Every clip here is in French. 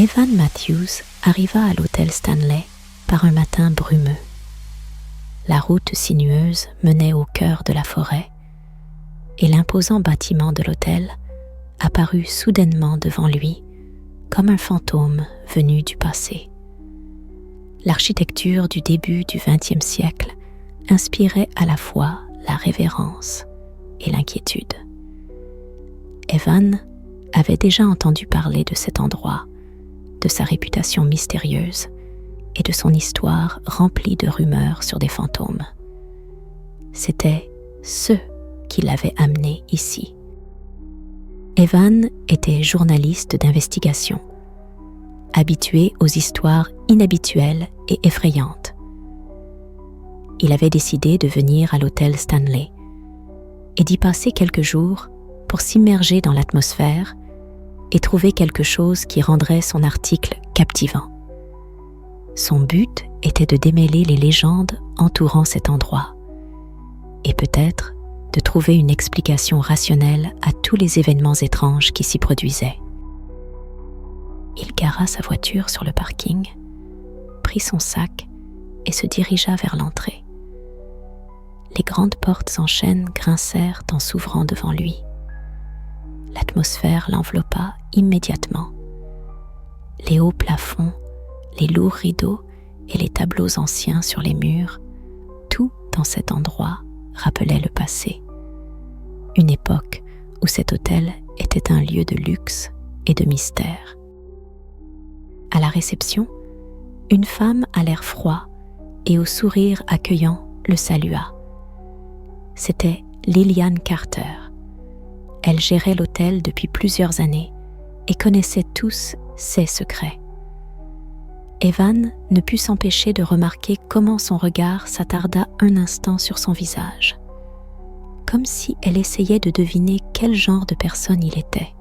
Evan Matthews arriva à l'hôtel Stanley par un matin brumeux. La route sinueuse menait au cœur de la forêt et l'imposant bâtiment de l'hôtel apparut soudainement devant lui comme un fantôme venu du passé. L'architecture du début du XXe siècle inspirait à la fois la révérence et l'inquiétude. Evan avait déjà entendu parler de cet endroit, de sa réputation mystérieuse et de son histoire remplie de rumeurs sur des fantômes. C'était ce qui l'avait amené ici. Evan était journaliste d'investigation, habitué aux histoires inhabituelles et effrayantes. Il avait décidé de venir à l'hôtel Stanley et d'y passer quelques jours pour s'immerger dans l'atmosphère et trouver quelque chose qui rendrait son article captivant. Son but était de démêler les légendes entourant cet endroit et peut-être de trouver une explication rationnelle à tous les événements étranges qui s'y produisaient. Il gara sa voiture sur le parking, prit son sac et se dirigea vers l'entrée. Les grandes portes en chêne grincèrent en s'ouvrant devant lui. L'atmosphère l'enveloppa immédiatement. Les hauts plafonds, les lourds rideaux et les tableaux anciens sur les murs, tout dans cet endroit rappelait le passé. Une époque où cet hôtel était un lieu de luxe et de mystère. À la réception, une femme à l'air froid et au sourire accueillant le salua. C'était Lillian Carter. Elle gérait l'hôtel depuis plusieurs années et connaissait tous ses secrets. Evan ne put s'empêcher de remarquer comment son regard s'attarda un instant sur son visage, comme si elle essayait de deviner quel genre de personne il était.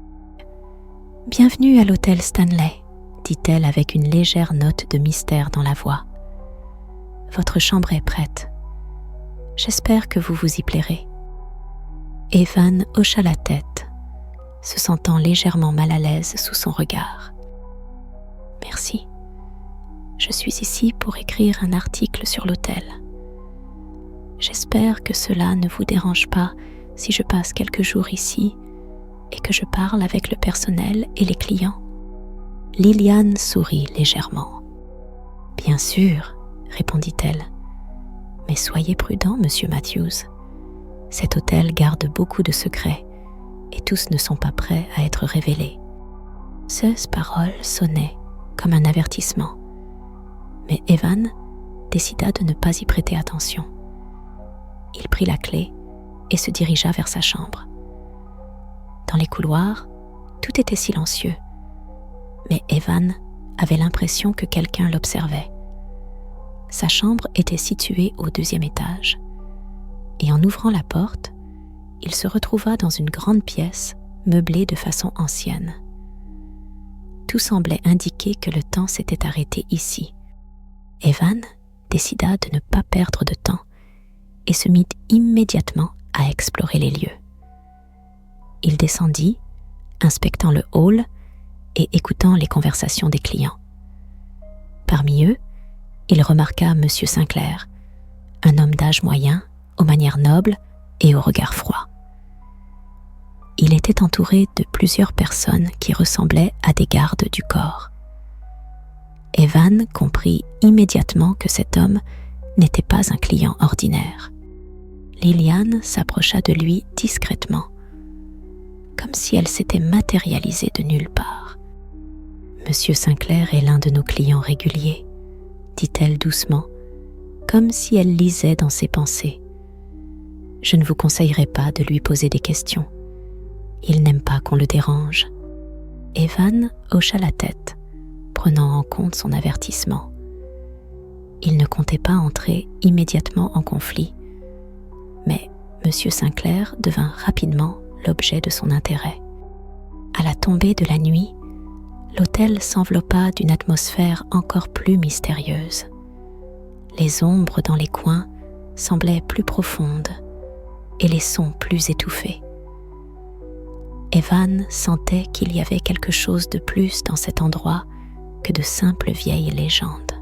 « Bienvenue à l'hôtel Stanley », dit-elle avec une légère note de mystère dans la voix. « Votre chambre est prête. J'espère que vous vous y plairez. » Evan hocha la tête, se sentant légèrement mal à l'aise sous son regard. « Merci. Je suis ici pour écrire un article sur l'hôtel. J'espère que cela ne vous dérange pas si je passe quelques jours ici et que je parle avec le personnel et les clients. » Lillian sourit légèrement. « Bien sûr, » répondit-elle. « Mais soyez prudent, monsieur Matthews. Cet hôtel garde beaucoup de secrets et tous ne sont pas prêts à être révélés. » Ces paroles sonnaient comme un avertissement, mais Evan décida de ne pas y prêter attention. Il prit la clé et se dirigea vers sa chambre. Dans les couloirs, tout était silencieux, mais Evan avait l'impression que quelqu'un l'observait. Sa chambre était située au 2e étage, et en ouvrant la porte, il se retrouva dans une grande pièce meublée de façon ancienne. Tout semblait indiquer que le temps s'était arrêté ici. Evan décida de ne pas perdre de temps et se mit immédiatement à explorer les lieux. Il descendit, inspectant le hall et écoutant les conversations des clients. Parmi eux, il remarqua M. Sinclair, un homme d'âge moyen, aux manières nobles et au regard froid. Il était entouré de plusieurs personnes qui ressemblaient à des gardes du corps. Evan comprit immédiatement que cet homme n'était pas un client ordinaire. Lillian s'approcha de lui discrètement, comme si elle s'était matérialisée de nulle part. « Monsieur Sinclair est l'un de nos clients réguliers, » dit-elle doucement, comme si elle lisait dans ses pensées. « Je ne vous conseillerais pas de lui poser des questions. Il n'aime pas qu'on le dérange. » Evan hocha la tête, prenant en compte son avertissement. Il ne comptait pas entrer immédiatement en conflit, mais M. Sinclair devint rapidement l'objet de son intérêt. À la tombée de la nuit, l'hôtel s'enveloppa d'une atmosphère encore plus mystérieuse. Les ombres dans les coins semblaient plus profondes et les sons plus étouffés. Evan sentait qu'il y avait quelque chose de plus dans cet endroit que de simples vieilles légendes.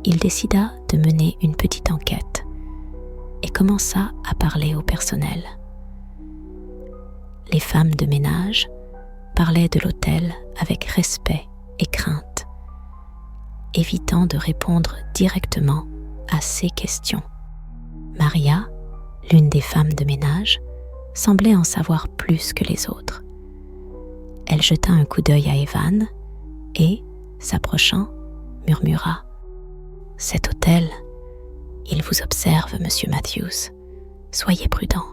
Il décida de mener une petite enquête et commença à parler au personnel. Les femmes de ménage parlaient de l'hôtel avec respect et crainte, évitant de répondre directement à ces questions. Maria, l'une des femmes de ménage, semblait en savoir plus que les autres. Elle jeta un coup d'œil à Evan et, s'approchant, murmura « Cet hôtel, il vous observe, monsieur Matthews. Soyez prudent. »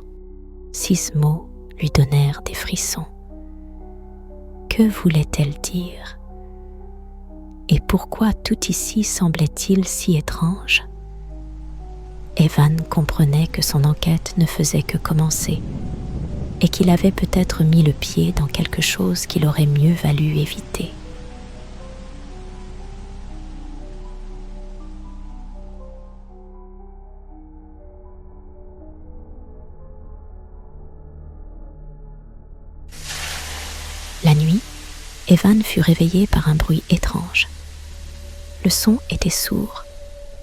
6 mots lui donnèrent des frissons. Que voulait-elle dire? Et pourquoi tout ici semblait-il si étrange? Evan comprenait que son enquête ne faisait que commencer et qu'il avait peut-être mis le pied dans quelque chose qu'il aurait mieux valu éviter. La nuit, Evan fut réveillé par un bruit étrange. Le son était sourd,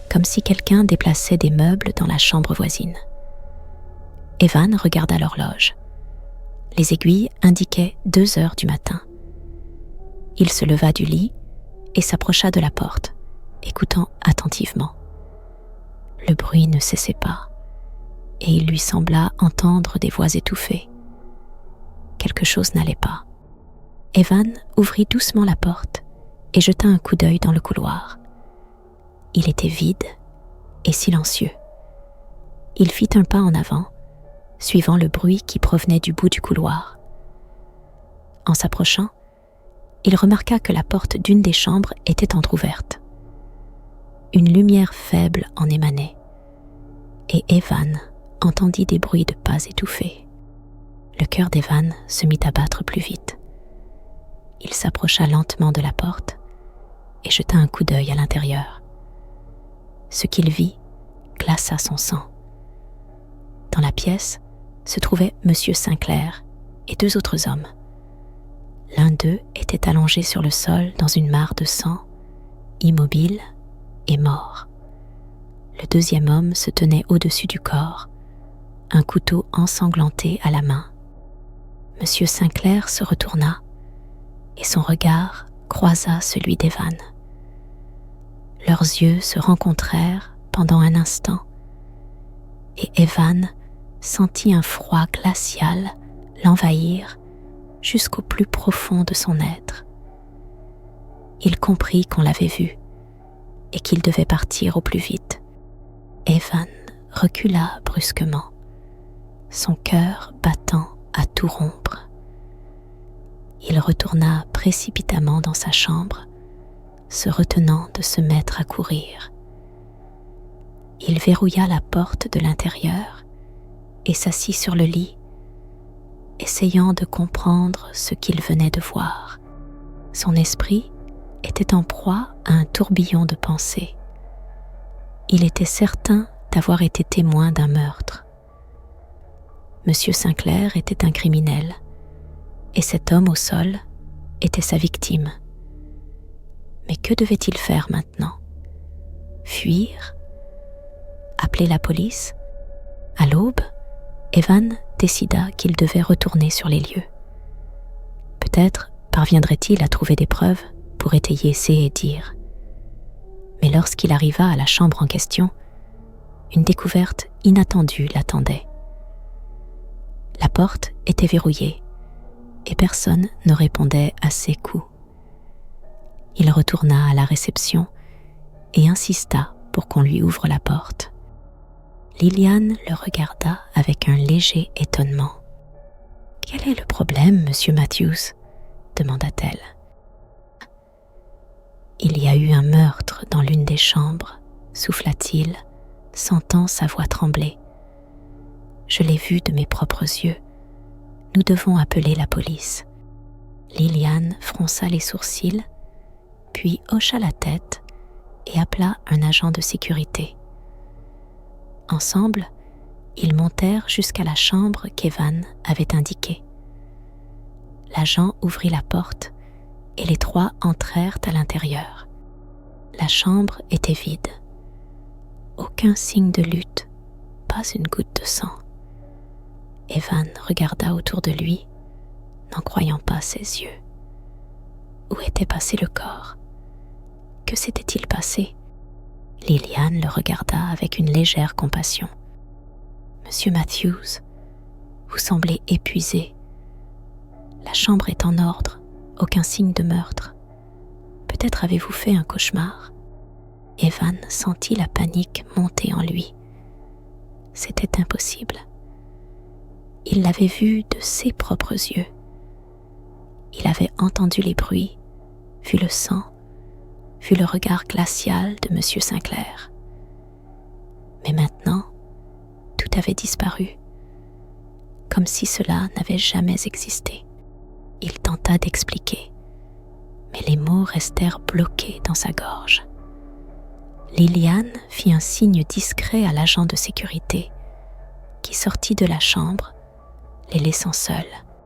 comme si quelqu'un déplaçait des meubles dans la chambre voisine. Evan regarda l'horloge. Les aiguilles indiquaient 2 heures du matin. Il se leva du lit et s'approcha de la porte, écoutant attentivement. Le bruit ne cessait pas, et il lui sembla entendre des voix étouffées. Quelque chose n'allait pas. Evan ouvrit doucement la porte et jeta un coup d'œil dans le couloir. Il était vide et silencieux. Il fit un pas en avant, suivant le bruit qui provenait du bout du couloir. En s'approchant, il remarqua que la porte d'une des chambres était entr'ouverte. Une lumière faible en émanait, et Evan entendit des bruits de pas étouffés. Le cœur d'Evan se mit à battre plus vite. Il s'approcha lentement de la porte et jeta un coup d'œil à l'intérieur. Ce qu'il vit glaça son sang. Dans la pièce se trouvaient Monsieur Sinclair et 2 autres hommes. L'un d'eux était allongé sur le sol dans une mare de sang, immobile et mort. Le deuxième homme se tenait au-dessus du corps, un couteau ensanglanté à la main. Monsieur Sinclair se retourna et son regard croisa celui d'Evan. Leurs yeux se rencontrèrent pendant un instant et Evan sentit un froid glacial l'envahir jusqu'au plus profond de son être. Il comprit qu'on l'avait vu et qu'il devait partir au plus vite. Evan recula brusquement, son cœur battant à tout rompre. Il retourna précipitamment dans sa chambre, se retenant de se mettre à courir. Il verrouilla la porte de l'intérieur et s'assit sur le lit, essayant de comprendre ce qu'il venait de voir. Son esprit était en proie à un tourbillon de pensées. Il était certain d'avoir été témoin d'un meurtre. Monsieur Sinclair était un criminel, et cet homme au sol était sa victime. Mais que devait-il faire maintenant? Fuir? Appeler la police? À l'aube, Evan décida qu'il devait retourner sur les lieux. Peut-être parviendrait-il à trouver des preuves pour étayer ses dires. Mais lorsqu'il arriva à la chambre en question, une découverte inattendue l'attendait. La porte était verrouillée et personne ne répondait à ses coups. Il retourna à la réception et insista pour qu'on lui ouvre la porte. Liliane le regarda avec un léger étonnement. « Quel est le problème, monsieur Matthews ?» demanda-t-elle. « Il y a eu un meurtre dans l'une des chambres, » souffla-t-il, sentant sa voix trembler. « Je l'ai vu de mes propres yeux. Nous devons appeler la police. » Liliane fronça les sourcils, puis hocha la tête et appela un agent de sécurité. Ensemble, ils montèrent jusqu'à la chambre qu'Evan avait indiquée. L'agent ouvrit la porte et les trois entrèrent à l'intérieur. La chambre était vide. Aucun signe de lutte, pas une goutte de sang. Evan regarda autour de lui, n'en croyant pas ses yeux. Où était passé le corps? Que s'était-il passé? Liliane le regarda avec une légère compassion. « Monsieur Matthews, vous semblez épuisé. La chambre est en ordre, aucun signe de meurtre. Peut-être avez-vous fait un cauchemar ?» Evan sentit la panique monter en lui. C'était impossible. Il l'avait vu de ses propres yeux. Il avait entendu les bruits, vu le sang, vu le regard glacial de M. Sinclair. Mais maintenant, tout avait disparu, comme si cela n'avait jamais existé. Il tenta d'expliquer, mais les mots restèrent bloqués dans sa gorge. Liliane fit un signe discret à l'agent de sécurité, qui sortit de la chambre, les laissant seuls.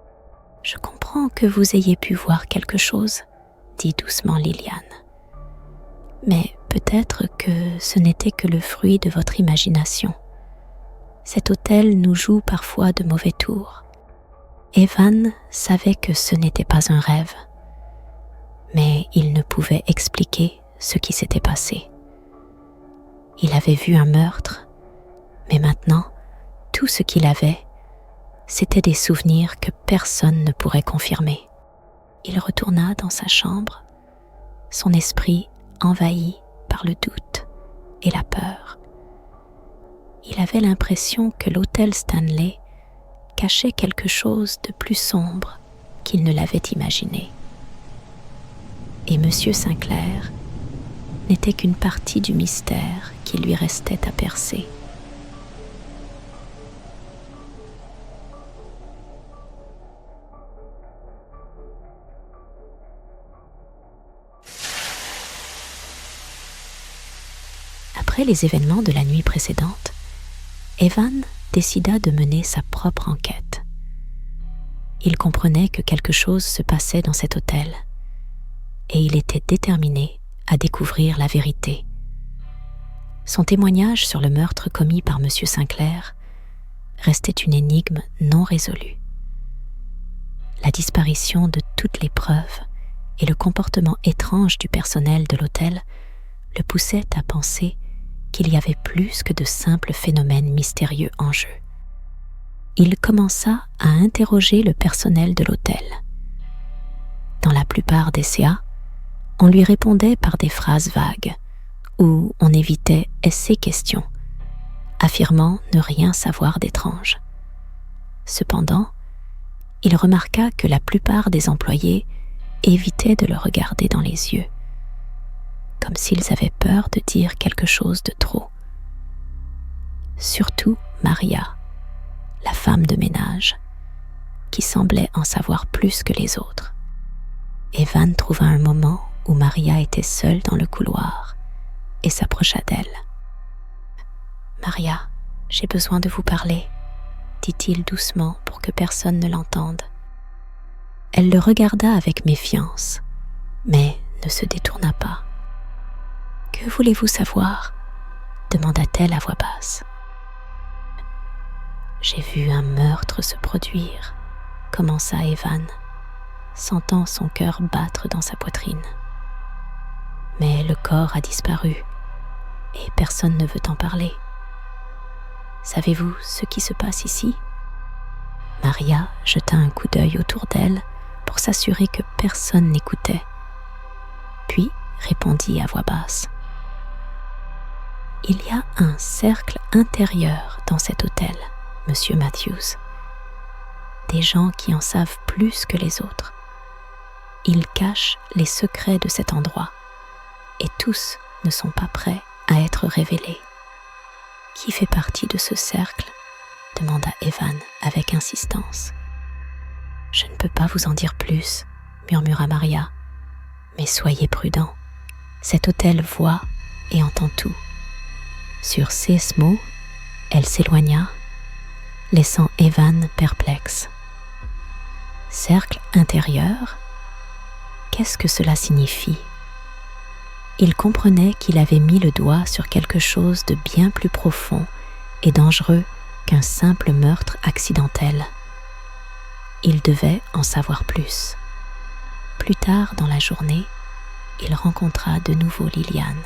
« Je comprends que vous ayez pu voir quelque chose, » dit doucement Liliane. « Mais peut-être que ce n'était que le fruit de votre imagination. Cet hôtel nous joue parfois de mauvais tours. » Evan savait que ce n'était pas un rêve, mais il ne pouvait expliquer ce qui s'était passé. Il avait vu un meurtre, mais maintenant, tout ce qu'il avait, c'étaient des souvenirs que personne ne pourrait confirmer. Il retourna dans sa chambre, son esprit envahi par le doute et la peur. Il avait l'impression que l'hôtel Stanley cachait quelque chose de plus sombre qu'il ne l'avait imaginé. Et M. Sinclair n'était qu'une partie du mystère qui lui restait à percer. Après les événements de la nuit précédente, Evan décida de mener sa propre enquête. Il comprenait que quelque chose se passait dans cet hôtel, et il était déterminé à découvrir la vérité. Son témoignage sur le meurtre commis par M. Sinclair restait une énigme non résolue. La disparition de toutes les preuves et le comportement étrange du personnel de l'hôtel le poussaient à penser qu'il y avait plus que de simples phénomènes mystérieux en jeu. Il commença à interroger le personnel de l'hôtel. Dans la plupart des CA, on lui répondait par des phrases vagues, où on évitait ces questions, affirmant ne rien savoir d'étrange. Cependant, il remarqua que la plupart des employés évitaient de le regarder dans les yeux, comme s'ils avaient peur de dire quelque chose de trop. Surtout Maria, la femme de ménage, qui semblait en savoir plus que les autres. Evan trouva un moment où Maria était seule dans le couloir et s'approcha d'elle. « Maria, j'ai besoin de vous parler, » dit-il doucement pour que personne ne l'entende. Elle le regarda avec méfiance, mais ne se détourna pas. « Que voulez-vous savoir ?» demanda-t-elle à voix basse. « J'ai vu un meurtre se produire, » commença Evan, sentant son cœur battre dans sa poitrine. Mais le corps a disparu et personne ne veut en parler. Savez-vous ce qui se passe ici ? Maria jeta un coup d'œil autour d'elle pour s'assurer que personne n'écoutait, puis répondit à voix basse. Il y a un cercle intérieur dans cet hôtel, Monsieur Matthews. Des gens qui en savent plus que les autres. Ils cachent les secrets de cet endroit, et tous ne sont pas prêts à être révélés. Qui fait partie de ce cercle ? Demanda Evan avec insistance. Je ne peux pas vous en dire plus, murmura Maria, mais soyez prudent. Cet hôtel voit et entend tout. Sur ces mots, elle s'éloigna, laissant Evan perplexe. Cercle intérieur, qu'est-ce que cela signifie? Il comprenait qu'il avait mis le doigt sur quelque chose de bien plus profond et dangereux qu'un simple meurtre accidentel. Il devait en savoir plus. Plus tard dans la journée, il rencontra de nouveau Liliane.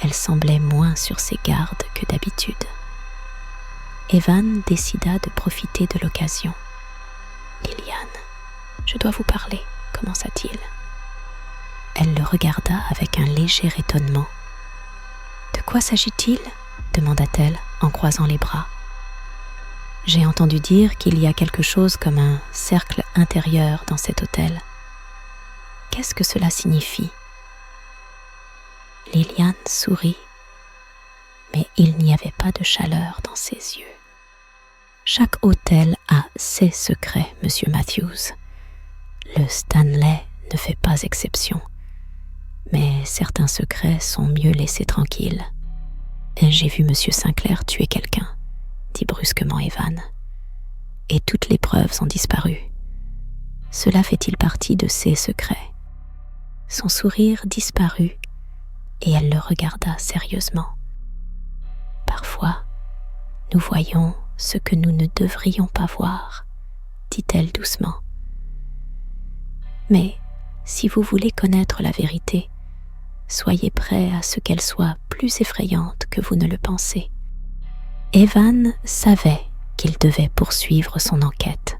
Elle semblait moins sur ses gardes que d'habitude. Evan décida de profiter de l'occasion. « Liliane, je dois vous parler, commença-t-il. » Elle le regarda avec un léger étonnement. « De quoi s'agit-il » demanda-t-elle en croisant les bras. « J'ai entendu dire qu'il y a quelque chose comme un cercle intérieur dans cet hôtel. Qu'est-ce que cela signifie ?» Liliane sourit, mais il n'y avait pas de chaleur dans ses yeux. Chaque hôtel a ses secrets, Monsieur Matthews. Le Stanley ne fait pas exception. Mais certains secrets sont mieux laissés tranquilles. Et j'ai vu Monsieur Sinclair tuer quelqu'un, dit brusquement Evan. Et toutes les preuves ont disparu. Cela fait-il partie de ses secrets? Son sourire disparut et elle le regarda sérieusement. Parfois, nous voyons ce que nous ne devrions pas voir, dit-elle doucement. Mais si vous voulez connaître la vérité, soyez prêt à ce qu'elle soit plus effrayante que vous ne le pensez. Evan savait qu'il devait poursuivre son enquête.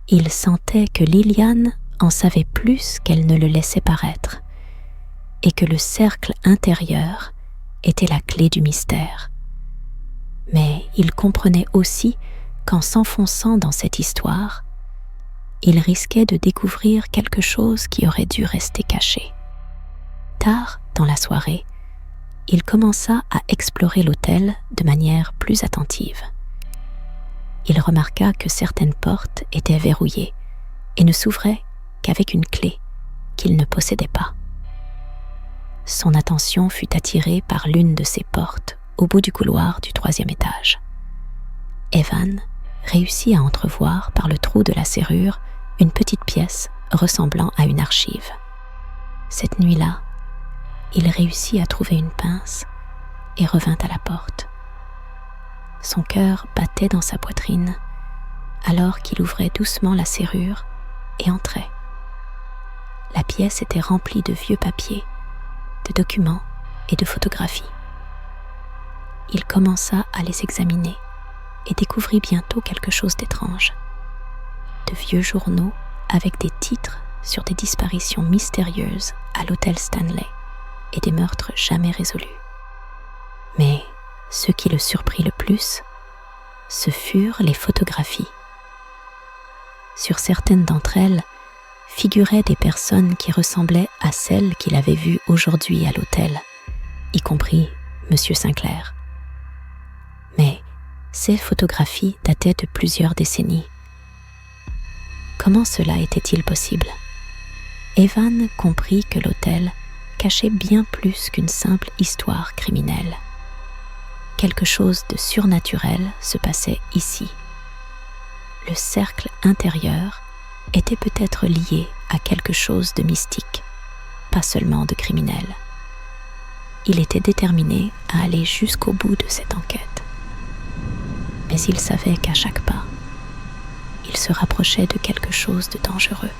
Il sentait que Liliane en savait plus qu'elle ne le laissait paraître, et que le cercle intérieur était la clé du mystère. Mais il comprenait aussi qu'en s'enfonçant dans cette histoire, il risquait de découvrir quelque chose qui aurait dû rester caché. Tard dans la soirée, il commença à explorer l'hôtel de manière plus attentive. Il remarqua que certaines portes étaient verrouillées et ne s'ouvraient qu'avec une clé qu'il ne possédait pas. Son attention fut attirée par l'une de ces portes au bout du couloir du 3e étage. Evan réussit à entrevoir par le trou de la serrure une petite pièce ressemblant à une archive. Cette nuit-là, il réussit à trouver une pince et revint à la porte. Son cœur battait dans sa poitrine alors qu'il ouvrait doucement la serrure et entrait. La pièce était remplie de vieux papiers, de documents et de photographies. Il commença à les examiner et découvrit bientôt quelque chose d'étrange. De vieux journaux avec des titres sur des disparitions mystérieuses à l'hôtel Stanley et des meurtres jamais résolus. Mais ce qui le surprit le plus, ce furent les photographies. Sur certaines d'entre elles figuraient des personnes qui ressemblaient à celles qu'il avait vues aujourd'hui à l'hôtel, y compris Monsieur Sinclair. Mais ces photographies dataient de plusieurs décennies. Comment cela était-il possible? Evan comprit que l'hôtel cachait bien plus qu'une simple histoire criminelle. Quelque chose de surnaturel se passait ici. Le cercle intérieur était peut-être lié à quelque chose de mystique, pas seulement de criminel. Il était déterminé à aller jusqu'au bout de cette enquête. Mais il savait qu'à chaque pas, il se rapprochait de quelque chose de dangereux.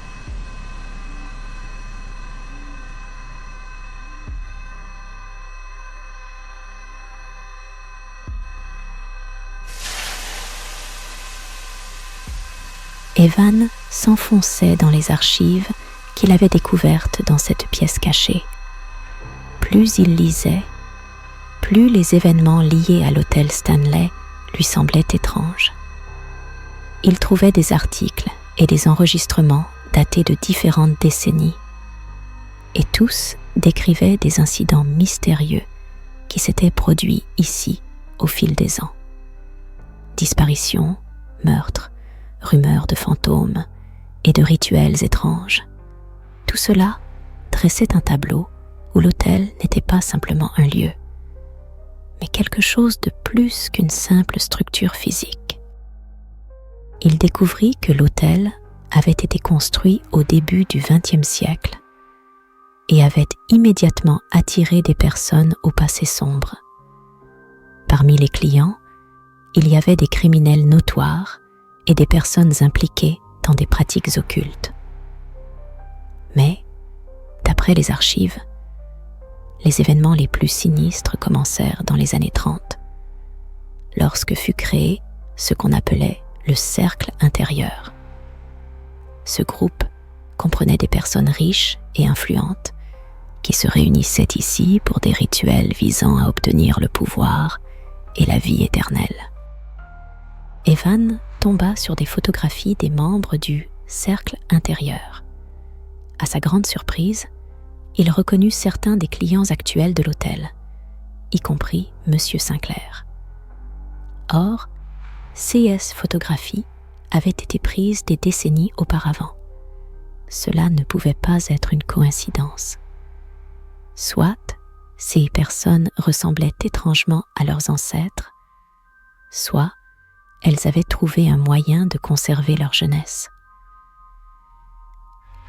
Evan s'enfonçait dans les archives qu'il avait découvertes dans cette pièce cachée. Plus il lisait, plus les événements liés à l'hôtel Stanley lui semblaient étranges. Il trouvait des articles et des enregistrements datés de différentes décennies, et tous décrivaient des incidents mystérieux qui s'étaient produits ici au fil des ans. Disparitions, meurtres, rumeurs de fantômes et de rituels étranges. Tout cela dressait un tableau où l'hôtel n'était pas simplement un lieu, mais quelque chose de plus qu'une simple structure physique. il découvrit que l'hôtel avait été construit au début du XXe siècle et avait immédiatement attiré des personnes au passé sombre. Parmi les clients, il y avait des criminels notoires et des personnes impliquées dans des pratiques occultes. Mais, d'après les archives, les événements les plus sinistres commencèrent dans les années 30, lorsque fut créé ce qu'on appelait le cercle intérieur. Ce groupe comprenait des personnes riches et influentes qui se réunissaient ici pour des rituels visant à obtenir le pouvoir et la vie éternelle. Evan tomba sur des photographies des membres du cercle intérieur. À sa grande surprise, il reconnut certains des clients actuels de l'hôtel, y compris M. Sinclair. Or, ces photographies avaient été prises des décennies auparavant. Cela ne pouvait pas être une coïncidence. Soit ces personnes ressemblaient étrangement à leurs ancêtres, soit elles avaient trouvé un moyen de conserver leur jeunesse.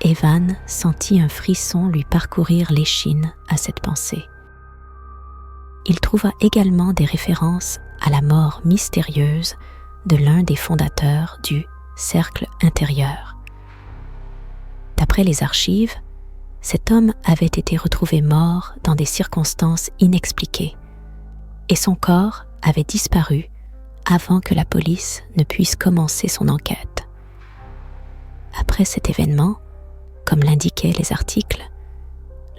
Evan sentit un frisson lui parcourir l'échine à cette pensée. Il trouva également des références à la mort mystérieuse de l'un des fondateurs du cercle intérieur. D'après les archives, cet homme avait été retrouvé mort dans des circonstances inexpliquées et son corps avait disparu avant que la police ne puisse commencer son enquête. Après cet événement, comme l'indiquaient les articles,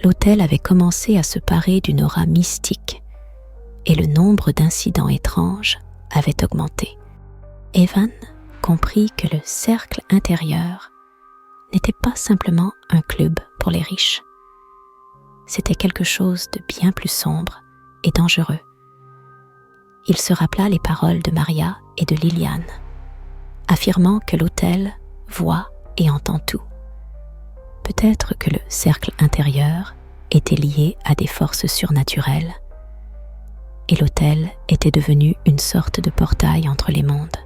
l'hôtel avait commencé à se parer d'une aura mystique et le nombre d'incidents étranges avait augmenté. Evan comprit que le cercle intérieur n'était pas simplement un club pour les riches. C'était quelque chose de bien plus sombre et dangereux. Il se rappela les paroles de Maria et de Liliane, affirmant que l'hôtel voit et entend tout. Peut-être que le cercle intérieur était lié à des forces surnaturelles et l'hôtel était devenu une sorte de portail entre les mondes.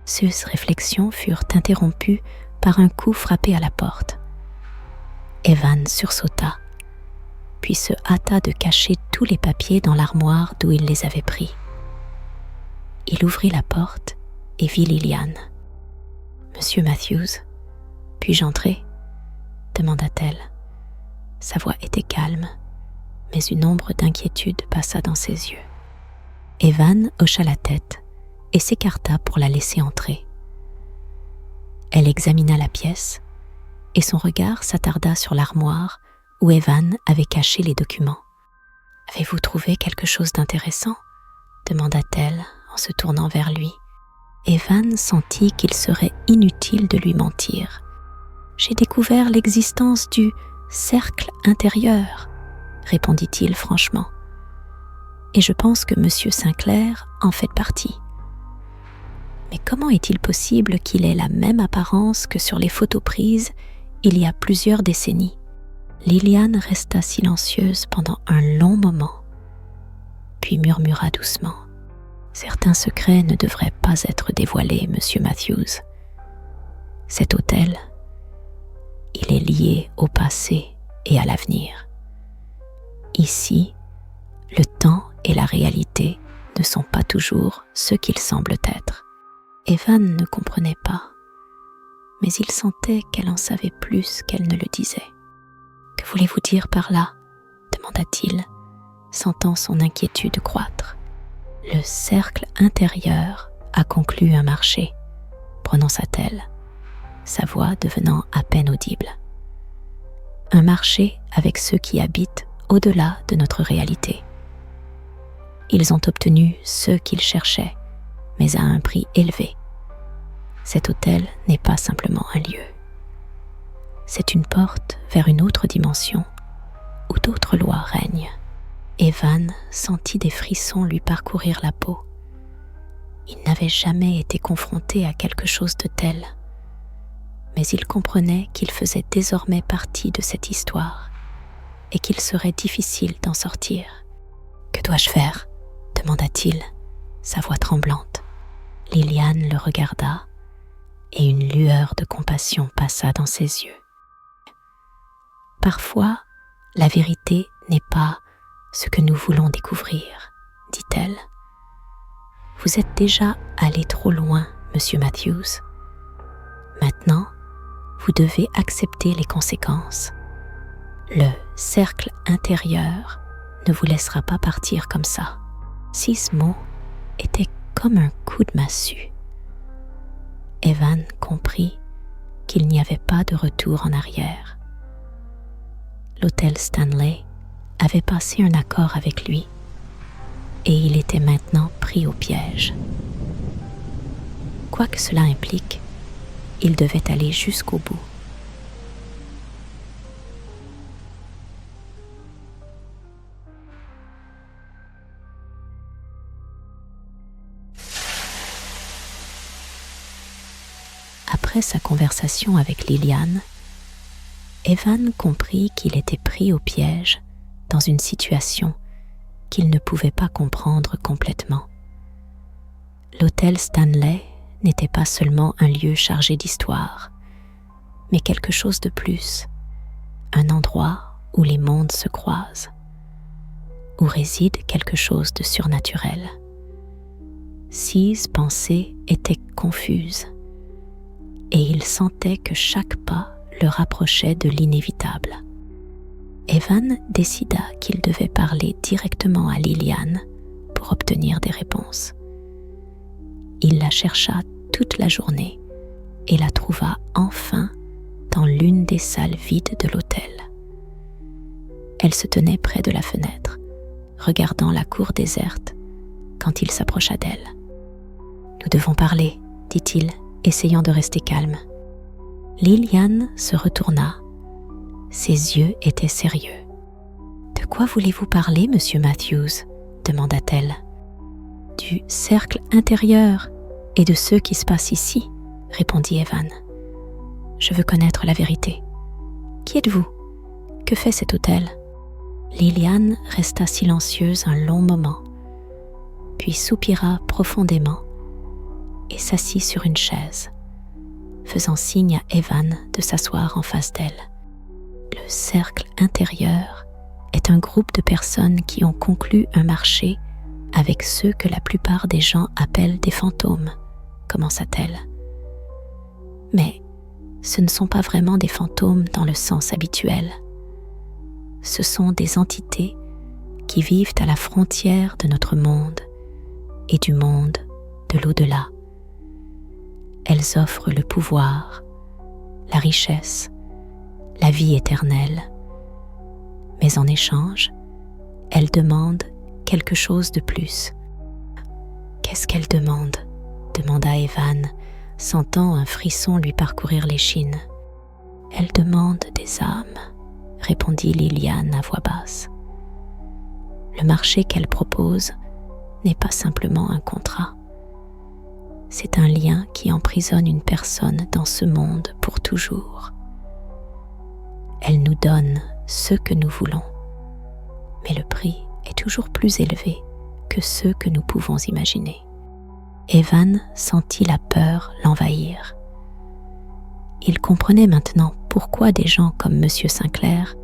Ces réflexions furent interrompues par un coup frappé à la porte. Evan sursauta, puis se hâta de cacher tous les papiers dans l'armoire d'où il les avait pris. Il ouvrit la porte et vit Liliane. « Monsieur Matthews, puis-je entrer ?» demanda-t-elle. Sa voix était calme, mais une ombre d'inquiétude passa dans ses yeux. Evan hocha la tête et s'écarta pour la laisser entrer. Elle examina la pièce et son regard s'attarda sur l'armoire où Evan avait caché les documents. « Avez-vous trouvé quelque chose d'intéressant ?» demanda-t-elle en se tournant vers lui. Evan sentit qu'il serait inutile de lui mentir. « J'ai découvert l'existence du cercle intérieur, » répondit-il franchement. « Et je pense que M. Sinclair en fait partie. Mais comment est-il possible qu'il ait la même apparence que sur les photos prises il y a plusieurs décennies ?» Liliane resta silencieuse pendant un long moment, puis murmura doucement. « Certains secrets ne devraient pas être dévoilés, Monsieur Matthews. Cet hôtel, il est lié au passé et à l'avenir. Ici, le temps et la réalité ne sont pas toujours ce qu'ils semblent être. » Evan ne comprenait pas, mais il sentait qu'elle en savait plus qu'elle ne le disait. « Que voulez-vous dire par là ?» demanda-t-il, sentant son inquiétude croître. « Le cercle intérieur a conclu un marché, » prononça-t-elle, sa voix devenant à peine audible. « Un marché avec ceux qui habitent au-delà de notre réalité. Ils ont obtenu ce qu'ils cherchaient, mais à un prix élevé. Cet hôtel n'est pas simplement un lieu. C'est une porte vers une autre dimension où d'autres lois règnent. » Evan sentit des frissons lui parcourir la peau. Il n'avait jamais été confronté à quelque chose de tel, mais il comprenait qu'il faisait désormais partie de cette histoire et qu'il serait difficile d'en sortir. « Que dois-je faire ?» demanda-t-il, sa voix tremblante. Liliane le regarda et une lueur de compassion passa dans ses yeux. Parfois, la vérité n'est pas ce que nous voulons découvrir, dit-elle. Vous êtes déjà allé trop loin, Monsieur Matthews. Maintenant, vous devez accepter les conséquences. Le cercle intérieur ne vous laissera pas partir comme ça. 6 mots étaient comme un coup de massue. Evan comprit qu'il n'y avait pas de retour en arrière. L'hôtel Stanley avait passé un accord avec lui et il était maintenant pris au piège. Quoi que cela implique, il devait aller jusqu'au bout. Après sa conversation avec Liliane, Evan comprit qu'il était pris au piège dans une situation qu'il ne pouvait pas comprendre complètement. L'hôtel Stanley n'était pas seulement un lieu chargé d'histoire, mais quelque chose de plus, un endroit où les mondes se croisent, où réside quelque chose de surnaturel. Ses pensées étaient confuses, et il sentait que chaque pas le rapprochait de l'inévitable. Evan décida qu'il devait parler directement à Liliane pour obtenir des réponses. Il la chercha toute la journée et la trouva enfin dans l'une des salles vides de l'hôtel. Elle se tenait près de la fenêtre, regardant la cour déserte quand il s'approcha d'elle. « Nous devons parler, » dit-il, essayant de rester calme. Liliane se retourna. Ses yeux étaient sérieux. « De quoi voulez-vous parler, Monsieur Matthews ?» demanda-t-elle. « Du cercle intérieur et de ce qui se passe ici, » répondit Evan. « Je veux connaître la vérité. Qui êtes-vous? Que fait cet hôtel ?» Liliane resta silencieuse un long moment, puis soupira profondément et s'assit sur une chaise, faisant signe à Evan de s'asseoir en face d'elle. Le cercle intérieur est un groupe de personnes qui ont conclu un marché avec ceux que la plupart des gens appellent des fantômes, commença-t-elle. Mais ce ne sont pas vraiment des fantômes dans le sens habituel. Ce sont des entités qui vivent à la frontière de notre monde et du monde de l'au-delà. Elles offrent le pouvoir, la richesse, la vie éternelle. Mais en échange, elles demandent quelque chose de plus. « Qu'est-ce qu'elles demandent ?» demanda Evan, sentant un frisson lui parcourir l'échine. « Elles demandent des âmes, » répondit Liliane à voix basse. Le marché qu'elle propose n'est pas simplement un contrat. C'est un lien qui emprisonne une personne dans ce monde pour toujours. Elle nous donne ce que nous voulons, mais le prix est toujours plus élevé que ce que nous pouvons imaginer. Evan sentit la peur l'envahir. Il comprenait maintenant pourquoi des gens comme M. Sinclair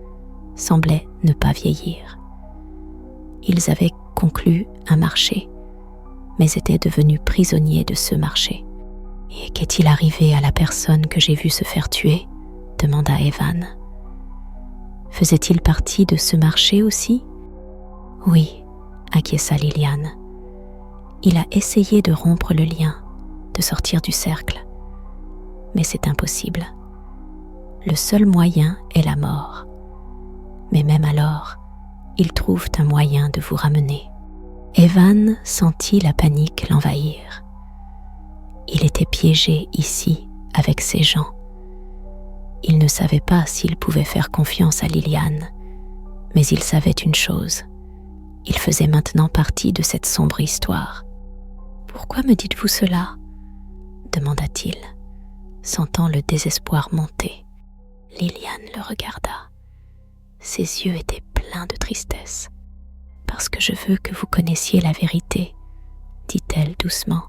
semblaient ne pas vieillir. Ils avaient conclu un marché, mais étaient devenus prisonniers de ce marché. « Et qu'est-il arrivé à la personne que j'ai vue se faire tuer ?» demanda Evan. « Faisait-il partie de ce marché aussi ?»« Oui, » acquiesça Liliane. « Il a essayé de rompre le lien, de sortir du cercle. Mais c'est impossible. Le seul moyen est la mort. Mais même alors, ils trouvent un moyen de vous ramener. » Evan sentit la panique l'envahir. Il était piégé ici avec ces gens. Il ne savait pas s'il pouvait faire confiance à Liliane, mais il savait une chose. Il faisait maintenant partie de cette sombre histoire. « Pourquoi me dites-vous cela ?» demanda-t-il, sentant le désespoir monter. Liliane le regarda. Ses yeux étaient pleins de tristesse. « Parce que je veux que vous connaissiez la vérité, » dit-elle doucement.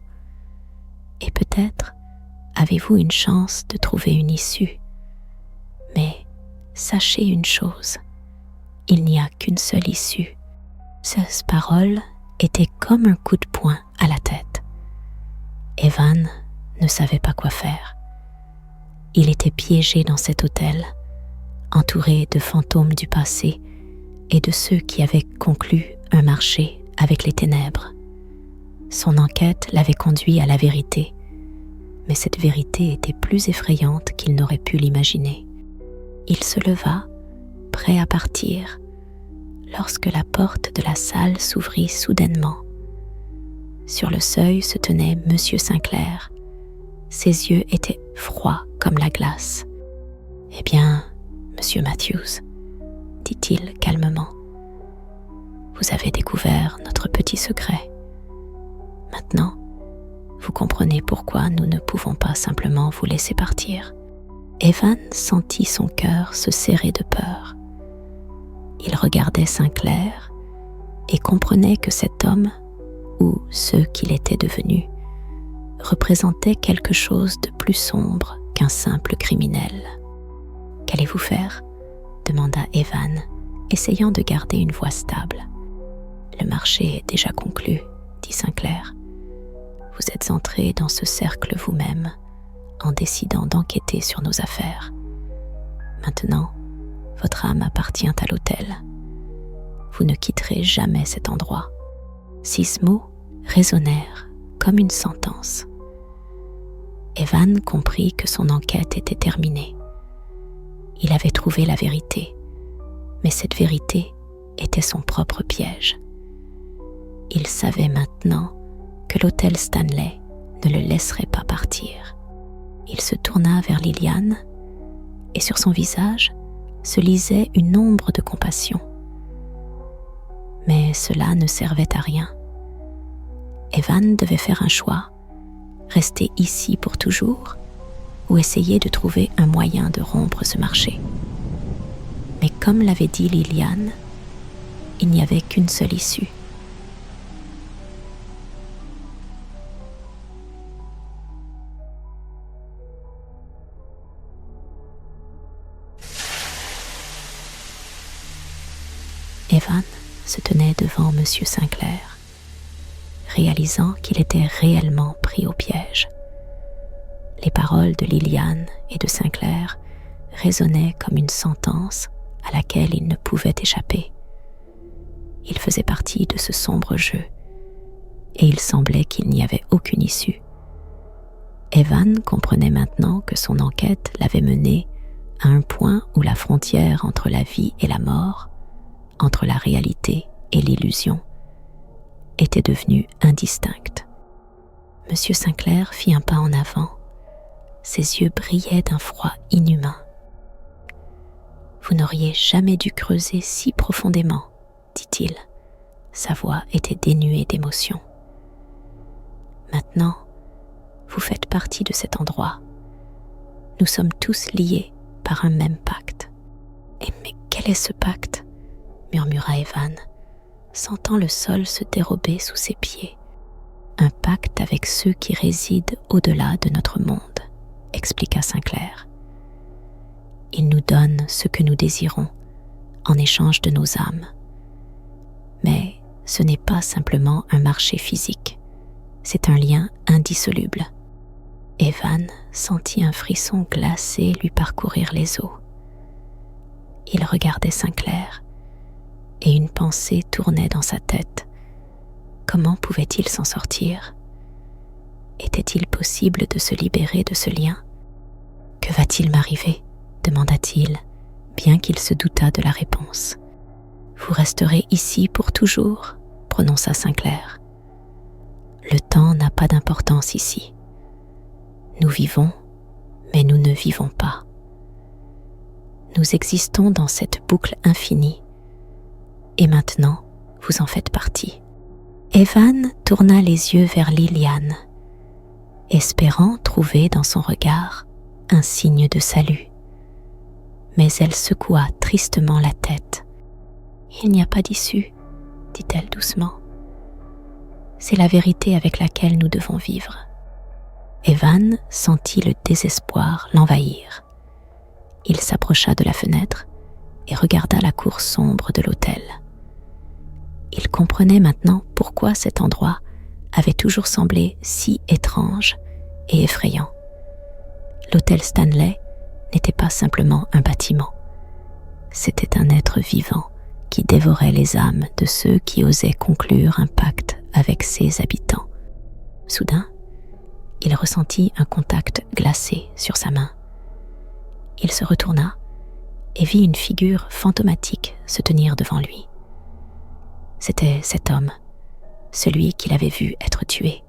« Et peut-être avez-vous une chance de trouver une issue. Mais sachez une chose, il n'y a qu'une seule issue. Ces paroles étaient comme un coup de poing à la tête. Evan ne savait pas quoi faire. Il était piégé dans cet hôtel, entouré de fantômes du passé et de ceux qui avaient conclu un marché avec les ténèbres. Son enquête l'avait conduit à la vérité, mais cette vérité était plus effrayante qu'il n'aurait pu l'imaginer. Il se leva, prêt à partir, lorsque la porte de la salle s'ouvrit soudainement. Sur le seuil se tenait Monsieur Sinclair. Ses yeux étaient froids comme la glace. « Eh bien, Monsieur Matthews, dit-il calmement, vous avez découvert notre petit secret. Maintenant, vous comprenez pourquoi nous ne pouvons pas simplement vous laisser partir. » Evan sentit son cœur se serrer de peur. Il regardait Sinclair et comprenait que cet homme, ou ce qu'il était devenu, représentait quelque chose de plus sombre qu'un simple criminel. « Qu'allez-vous faire ?» demanda Evan, essayant de garder une voix stable. « Le marché est déjà conclu, » dit Sinclair. « Vous êtes entré dans ce cercle vous-même en décidant d'enquêter sur nos affaires. Maintenant, votre âme appartient à l'hôtel. Vous ne quitterez jamais cet endroit. » 6 mots résonnèrent comme une sentence. Evan comprit que son enquête était terminée. Il avait trouvé la vérité, mais cette vérité était son propre piège. Il savait maintenant que l'hôtel Stanley ne le laisserait pas partir. Il se tourna vers Liliane et sur son visage se lisait une ombre de compassion. Mais cela ne servait à rien. Evan devait faire un choix, rester ici pour toujours ou essayer de trouver un moyen de rompre ce marché. Mais comme l'avait dit Liliane, il n'y avait qu'une seule issue. Evan se tenait devant Monsieur Sinclair, réalisant qu'il était réellement pris au piège. Les paroles de Liliane et de Sinclair résonnaient comme une sentence à laquelle il ne pouvait échapper. Il faisait partie de ce sombre jeu, et il semblait qu'il n'y avait aucune issue. Evan comprenait maintenant que son enquête l'avait mené à un point où la frontière entre la vie et la mort, entre la réalité et l'illusion, était devenue indistincte. Monsieur Sinclair fit un pas en avant. Ses yeux brillaient d'un froid inhumain. « Vous n'auriez jamais dû creuser si profondément, » dit-il. Sa voix était dénuée d'émotion. « Maintenant, vous faites partie de cet endroit. Nous sommes tous liés par un même pacte. »« Mais quel est ce pacte ?» murmura Evan, sentant le sol se dérober sous ses pieds. « Un pacte avec ceux qui résident au-delà de notre monde, » expliqua Sinclair. « Il nous donne ce que nous désirons en échange de nos âmes. Mais ce n'est pas simplement un marché physique, c'est un lien indissoluble. » Evan sentit un frisson glacé lui parcourir les os. Il regardait Sinclair, et une pensée tournait dans sa tête. Comment pouvait-il s'en sortir? Était-il possible de se libérer de ce lien? « Que va-t-il m'arriver ?» demanda-t-il, bien qu'il se doutât de la réponse. « Vous resterez ici pour toujours » prononça Sinclair. « Le temps n'a pas d'importance ici. Nous vivons, mais nous ne vivons pas. Nous existons dans cette boucle infinie, et maintenant, vous en faites partie. » Evan tourna les yeux vers Liliane, espérant trouver dans son regard un signe de salut. Mais elle secoua tristement la tête. « Il n'y a pas d'issue, » dit-elle doucement. « C'est la vérité avec laquelle nous devons vivre. » Evan sentit le désespoir l'envahir. Il s'approcha de la fenêtre et regarda la cour sombre de l'hôtel. Il comprenait maintenant pourquoi cet endroit avait toujours semblé si étrange et effrayant. L'hôtel Stanley n'était pas simplement un bâtiment. C'était un être vivant qui dévorait les âmes de ceux qui osaient conclure un pacte avec ses habitants. Soudain, il ressentit un contact glacé sur sa main. Il se retourna et vit une figure fantomatique se tenir devant lui. C'était cet homme, celui qu'il avait vu être tué.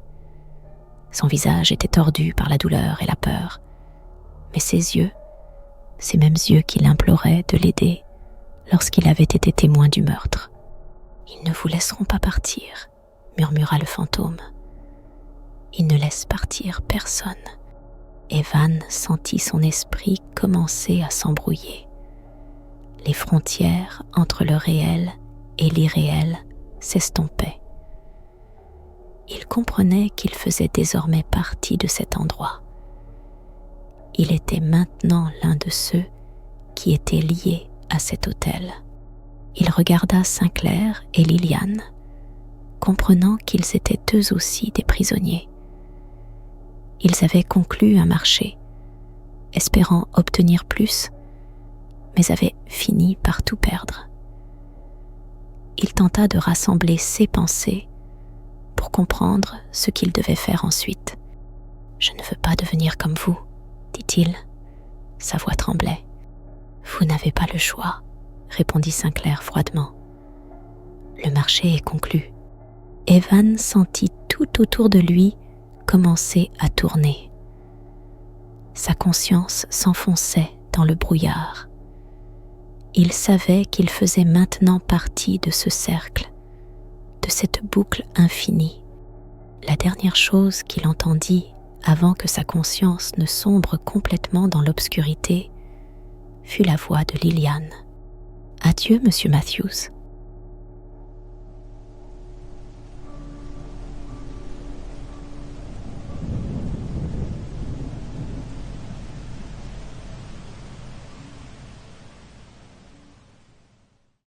Son visage était tordu par la douleur et la peur, mais ses yeux, ces mêmes yeux qui l'imploraient de l'aider lorsqu'il avait été témoin du meurtre. « Ils ne vous laisseront pas partir », murmura le fantôme. « Ils ne laissent partir personne. » Evan sentit son esprit commencer à s'embrouiller. Les frontières entre le réel et l'irréel s'estompaient. Il comprenait qu'il faisait désormais partie de cet endroit. Il était maintenant l'un de ceux qui étaient liés à cet hôtel. Il regarda Sinclair et Liliane, comprenant qu'ils étaient eux aussi des prisonniers. Ils avaient conclu un marché, espérant obtenir plus, mais avaient fini par tout perdre. Il tenta de rassembler ses pensées pour comprendre ce qu'il devait faire ensuite. « Je ne veux pas devenir comme vous, » dit-il. Sa voix tremblait. « Vous n'avez pas le choix, » répondit Sinclair froidement. « Le marché est conclu. » Evan sentit tout autour de lui commencer à tourner. Sa conscience s'enfonçait dans le brouillard. Il savait qu'il faisait maintenant partie de ce cercle, de cette boucle infinie. La dernière chose qu'il entendit avant que sa conscience ne sombre complètement dans l'obscurité fut la voix de Liliane. « Adieu, monsieur Matthews.